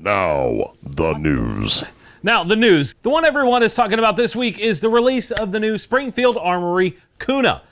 Now, the news. Now, the news. The one everyone is talking about this week is the release of the new Springfield Armory Kuna.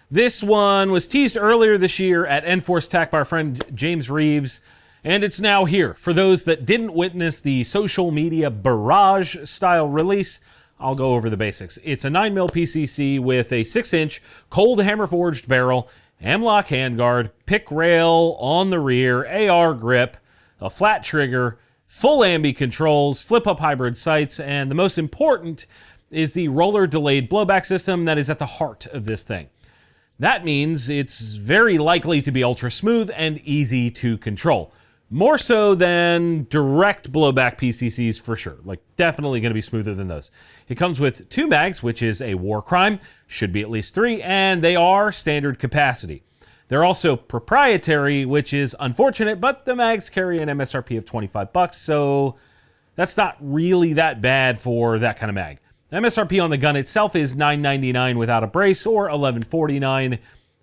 This one was teased earlier this year at Enforce Tac by our friend James Reeves, and it's now here. For those that didn't witness the social media barrage-style release, I'll go over the basics. It's a 9mm PCC with a 6-inch cold hammer-forged barrel, M-lock handguard, pick rail on the rear, AR grip, a flat trigger, full ambi controls, flip-up hybrid sights, and the most important is the roller delayed blowback system that is at the heart of this thing. That means it's very likely to be ultra smooth and easy to control. More so than direct blowback PCCs for sure. Like, definitely going to be smoother than those. It comes with 2 mags, which is a war crime. Should be at least 3, and they are standard capacity. They're also proprietary, which is unfortunate, but the mags carry an MSRP of $25, so that's not really that bad for that kind of mag. The MSRP on the gun itself is $9.99 without a brace, or $11.49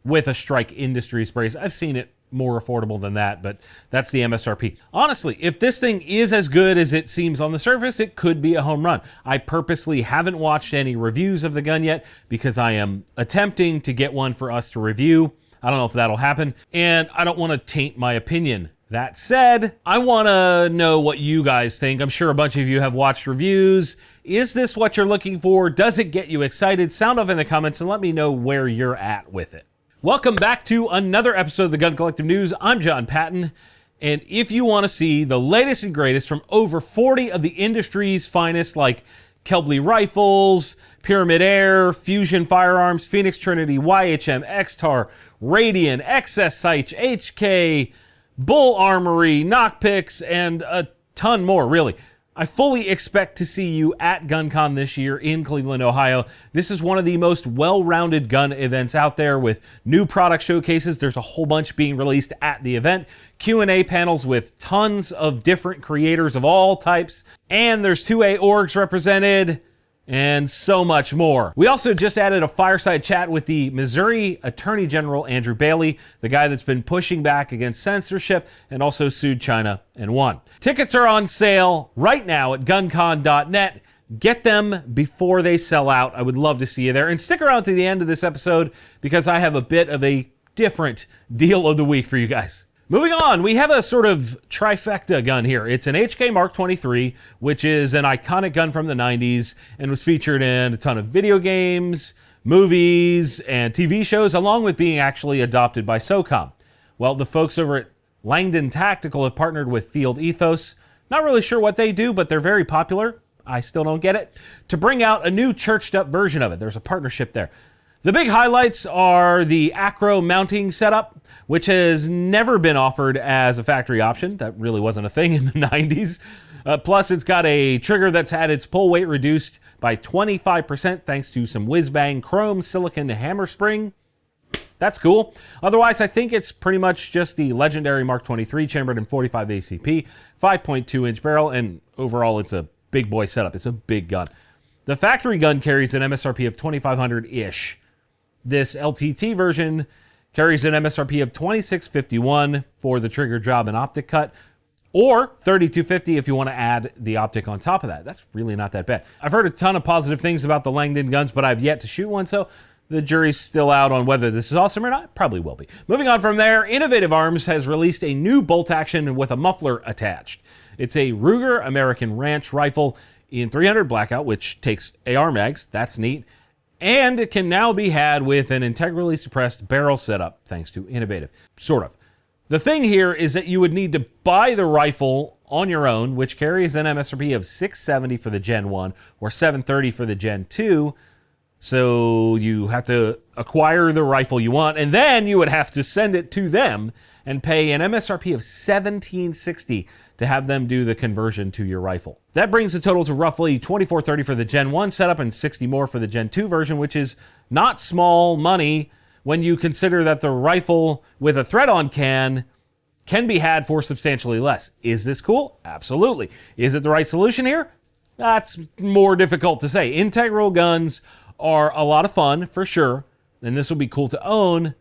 with a Strike Industries brace. I've seen it more affordable than that, but that's the MSRP. Honestly, if this thing is as good as it seems on the surface, it could be a home run. I purposely haven't watched any reviews of the gun yet because I am attempting to get one for us to review. I don't know if that'll happen, and I don't want to taint my opinion. That said, I want to know what you guys think. I'm sure a bunch of you have watched reviews. Is this what you're looking for? Does it get you excited? Sound off in the comments and let me know where you're at with it. Welcome back to another episode of the Gun Collective News. I'm John Patton, and if you want to see the latest and greatest from over 40 of the industry's finest, like Kelbley Rifles, Pyramid Air, Fusion Firearms, Phoenix Trinity, YHM, XTAR, Radian, XS Sights, HK, Bull Armory, Knockpicks, and a ton more, really. I fully expect to see you at Guncon this year in Cleveland, Ohio. This is one of the most well-rounded gun events out there with new product showcases. There's a whole bunch being released at the event. Q&A panels with tons of different creators of all types. And there's 2A orgs represented, and so much more. We also just added a fireside chat with the Missouri Attorney General Andrew Bailey, the guy that's been pushing back against censorship and also sued China and won. Tickets are on sale right now at guncon.net. Get them before they sell out. I would love to see you there. And stick around to the end of this episode because I have a bit of a different deal of the week for you guys. Moving on, we have a sort of trifecta gun here. It's an HK Mark 23, which is an iconic gun from the 90s and was featured in a ton of video games, movies, and TV shows, along with being actually adopted by SOCOM. Well, the folks over at Langdon Tactical have partnered with Field Ethos. Not really sure what they do, but they're very popular. I still don't get it. To bring out a new churched-up version of it. There's a partnership there. The big highlights are the acro mounting setup, which has never been offered as a factory option. That really wasn't a thing in the 90s. Plus, it's got a trigger that's had its pull weight reduced by 25% thanks to some whiz-bang chrome silicon hammer spring. That's cool. Otherwise, I think it's pretty much just the legendary Mark 23 chambered in 45 ACP, 5.2-inch barrel, and overall, it's a big boy setup. It's a big gun. The factory gun carries an MSRP of $2,500-ish. This LTT version carries an MSRP of $2,651 for the trigger job and optic cut, or $3,250 if you want to add the optic on top of that. That's really not that bad. I've heard a ton of positive things about the Langdon guns, but I've yet to shoot one, so the jury's still out on whether this is awesome or not. Probably will be. Moving on from there, Innovative Arms has released a new bolt action with a muffler attached. It's a Ruger American Ranch rifle in 300 blackout, which takes AR mags. That's neat. And it can now be had with an integrally suppressed barrel setup, thanks to Innovative. Sort of. The thing here is that you would need to buy the rifle on your own, which carries an MSRP of $670 for the Gen 1 or $730 for the Gen 2. So you have to acquire the rifle you want, and then you would have to send it to them and pay an MSRP of $1,760 to have them do the conversion to your rifle. That brings the total to roughly $2,430 for the Gen 1 setup and $60 more for the Gen 2 version, which is not small money when you consider that the rifle with a thread-on can be had for substantially less. Is this cool? Absolutely. Is it the right solution here? That's more difficult to say. Integral guns are a lot of fun, for sure, and this will be cool to own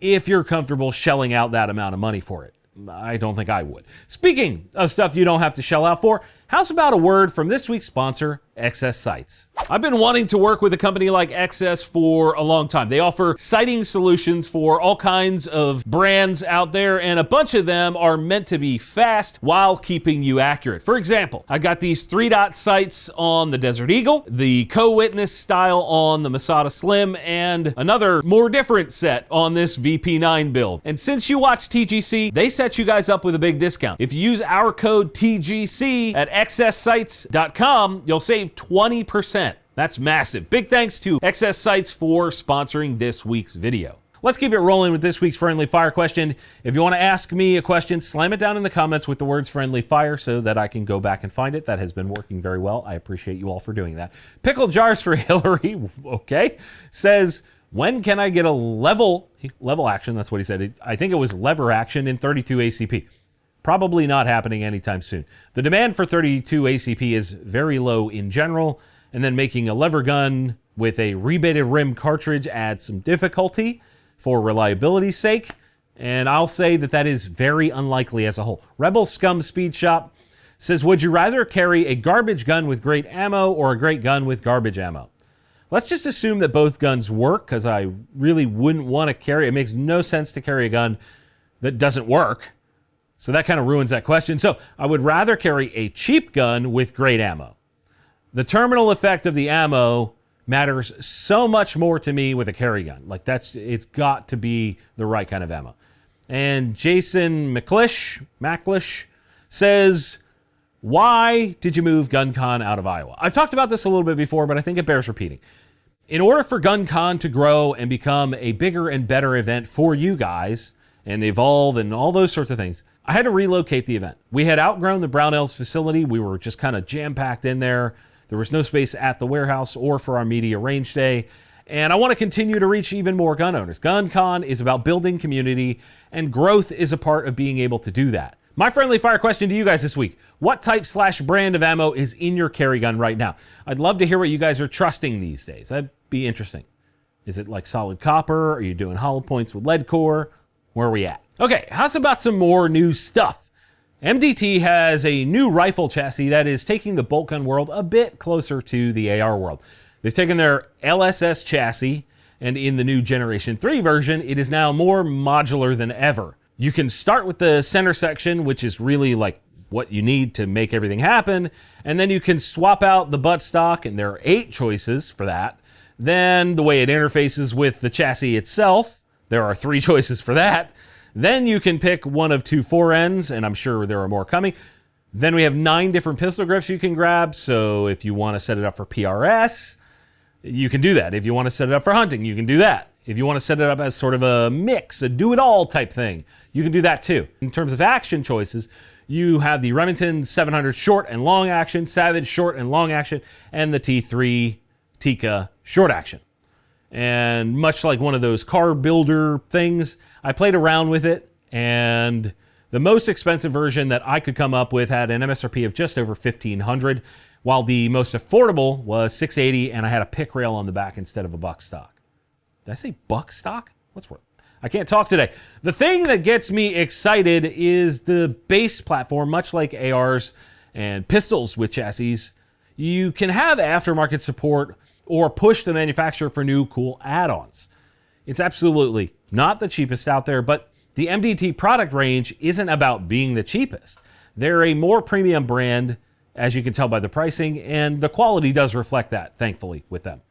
if you're comfortable shelling out that amount of money for it. I don't think I would. Speaking of stuff you don't have to shell out for, how's about a word from this week's sponsor, XS Sites? I've been wanting to work with a company like XS for a long time. They offer sighting solutions for all kinds of brands out there, and a bunch of them are meant to be fast while keeping you accurate. For example, I got these 3-dot sights on the Desert Eagle, the Co-Witness style on the Masada Slim, and another more different set on this VP9 build. And since you watch TGC, they set you guys up with a big discount. If you use our code TGC at xssites.com, you'll save 20%. That's massive. Big thanks to XS Sites for sponsoring this week's video. Let's keep it rolling with this week's Friendly Fire question. If you want to ask me a question, slam it down in the comments with the words Friendly Fire so that I can go back and find it. That has been working very well. I appreciate you all for doing that. Pickle Jars for Hillary, okay, says, when can I get a level action? That's what he said. I think it was lever action in 32 ACP. Probably not happening anytime soon. The demand for 32 ACP is very low in general, and then making a lever gun with a rebated rim cartridge adds some difficulty for reliability's sake, and I'll say that that is very unlikely as a whole. Rebel Scum Speed Shop says, would you rather carry a garbage gun with great ammo or a great gun with garbage ammo? Let's just assume that both guns work, because I really wouldn't want to carry, it makes no sense to carry a gun that doesn't work. So that kind of ruins that question. So I would rather carry a cheap gun with great ammo. The terminal effect of the ammo matters so much more to me with a carry gun. Like it's got to be the right kind of ammo. And Jason McClish says, why did you move Guncon out of Iowa? I've talked about this a little bit before, but I think it bears repeating. In order for Guncon to grow and become a bigger and better event for you guys and evolve and all those sorts of things, I had to relocate the event. We had outgrown the Brownells facility. We were just kind of jam-packed in there. There was no space at the warehouse or for our media range day. And I want to continue to reach even more gun owners. Guncon is about building community, and growth is a part of being able to do that. My friendly fire question to you guys this week: what type/brand of ammo is in your carry gun right now? I'd love to hear what you guys are trusting these days. That'd be interesting. Is it like solid copper? Are you doing hollow points with lead core? Where are we at? Okay, how's about some more new stuff? MDT has a new rifle chassis that is taking the bolt gun world a bit closer to the AR world. They've taken their LSS chassis, and in the new Generation 3 version, it is now more modular than ever. You can start with the center section, which is really like what you need to make everything happen, and then you can swap out the buttstock, and there are 8 choices for that. Then the way it interfaces with the chassis itself, there are 3 choices for that. Then you can pick one of 2 4ends, and I'm sure there are more coming. Then we have 9 different pistol grips you can grab, so if you want to set it up for PRS, you can do that. If you want to set it up for hunting, you can do that. If you want to set it up as sort of a mix, a do-it-all type thing, you can do that too. In terms of action choices, you have the Remington 700 short and long action, Savage short and long action, and the T3 Tika short action. And much like one of those car builder things, I played around with it, and the most expensive version that I could come up with had an MSRP of just over $1,500, while the most affordable was $680, and I had a pick rail on the back instead of a buck stock. Did I say buck stock? What's wrong? I can't talk today. The thing that gets me excited is the base platform, much like ARs and pistols with chassis. You can have aftermarket support or push the manufacturer for new cool add-ons. It's absolutely not the cheapest out there, but the MDT product range isn't about being the cheapest. They're a more premium brand, as you can tell by the pricing, and the quality does reflect that, thankfully, with them.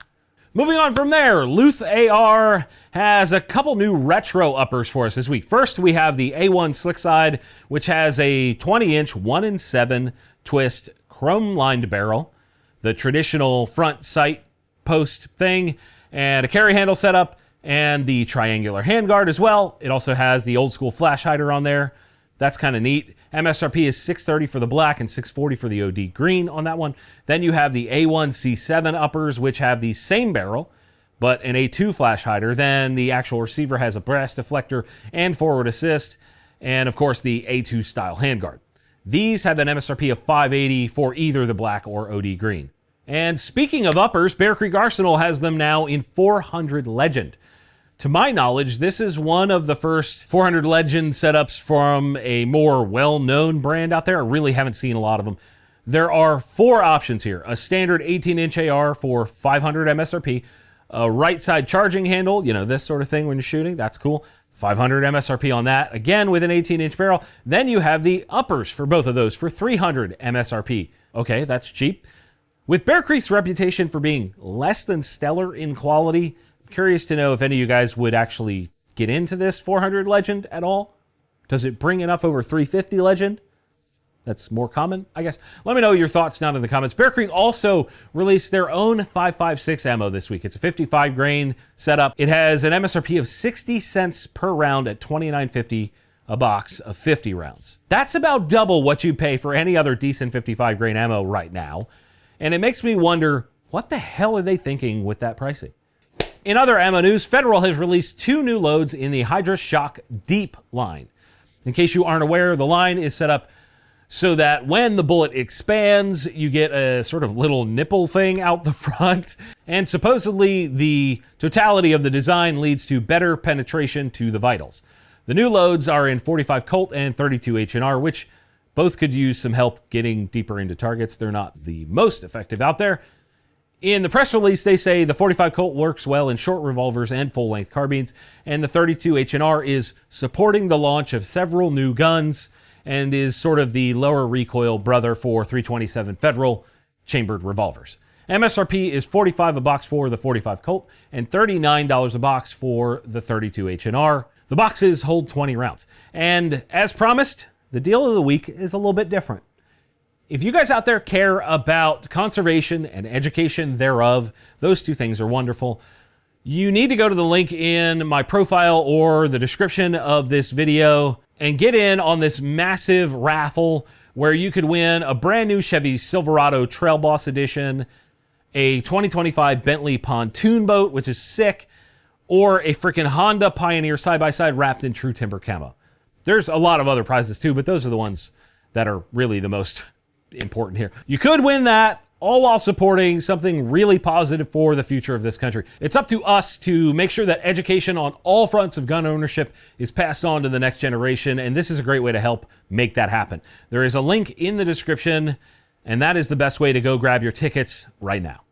Moving on from there, Luth AR has a couple new retro uppers for us this week. First, we have the A1 Slickside, which has a 20-inch 1-in-7 twist chrome-lined barrel, the traditional front sight post thing, and a carry handle setup, and the triangular handguard as well. It also has the old school flash hider on there. That's kind of neat. MSRP is $630 for the black and $640 for the OD green on that one. Then you have the A1 C7 uppers, which have the same barrel, but an A2 flash hider. Then the actual receiver has a brass deflector and forward assist, and of course the A2 style handguard. These have an MSRP of $580 for either the black or OD green. And speaking of uppers, Bear Creek Arsenal has them now in 400 Legend. To my knowledge, this is one of the first 400 Legend setups from a more well-known brand out there. I really haven't seen a lot of them. There are 4 options here. A standard 18-inch AR for 500 MSRP, a right side charging handle, you know, this sort of thing when you're shooting, that's cool. 500 MSRP on that, again with an 18-inch barrel. Then you have the uppers for both of those for 300 MSRP. Okay, that's cheap. With Bear Creek's reputation for being less than stellar in quality, I'm curious to know if any of you guys would actually get into this 400 Legend at all. Does it bring enough over 350 Legend? That's more common, I guess. Let me know your thoughts down in the comments. Bear Creek also released their own 5.56 ammo this week. It's a 55 grain setup. It has an MSRP of 60 cents per round at $29.50 a box of 50 rounds. That's about double what you pay for any other decent 55 grain ammo right now. And it makes me wonder, what the hell are they thinking with that pricing? In other ammo news, Federal has released 2 new loads in the Hydra Shock Deep line. In case you aren't aware, the line is set up so that when the bullet expands, you get a sort of little nipple thing out the front. And supposedly the totality of the design leads to better penetration to the vitals. The new loads are in 45 Colt and 32 H&R, which both could use some help getting deeper into targets. They're not the most effective out there. In the press release, they say the 45 Colt works well in short revolvers and full-length carbines, and the 32 H&R is supporting the launch of several new guns and is sort of the lower recoil brother for 327 Federal chambered revolvers. MSRP is $45 a box for the 45 Colt and $39 a box for the 32 H&R. The boxes hold 20 rounds. And as promised, the deal of the week is a little bit different. If you guys out there care about conservation and education thereof, those 2 things are wonderful. You need to go to the link in my profile or the description of this video and get in on this massive raffle where you could win a brand new Chevy Silverado Trail Boss Edition, a 2025 Bentley pontoon boat, which is sick, or a freaking Honda Pioneer side-by-side wrapped in true timber camo. There's a lot of other prizes too, but those are the ones that are really the most important here. You could win that, all while supporting something really positive for the future of this country. It's up to us to make sure that education on all fronts of gun ownership is passed on to the next generation, and this is a great way to help make that happen. There is a link in the description, and that is the best way to go grab your tickets right now.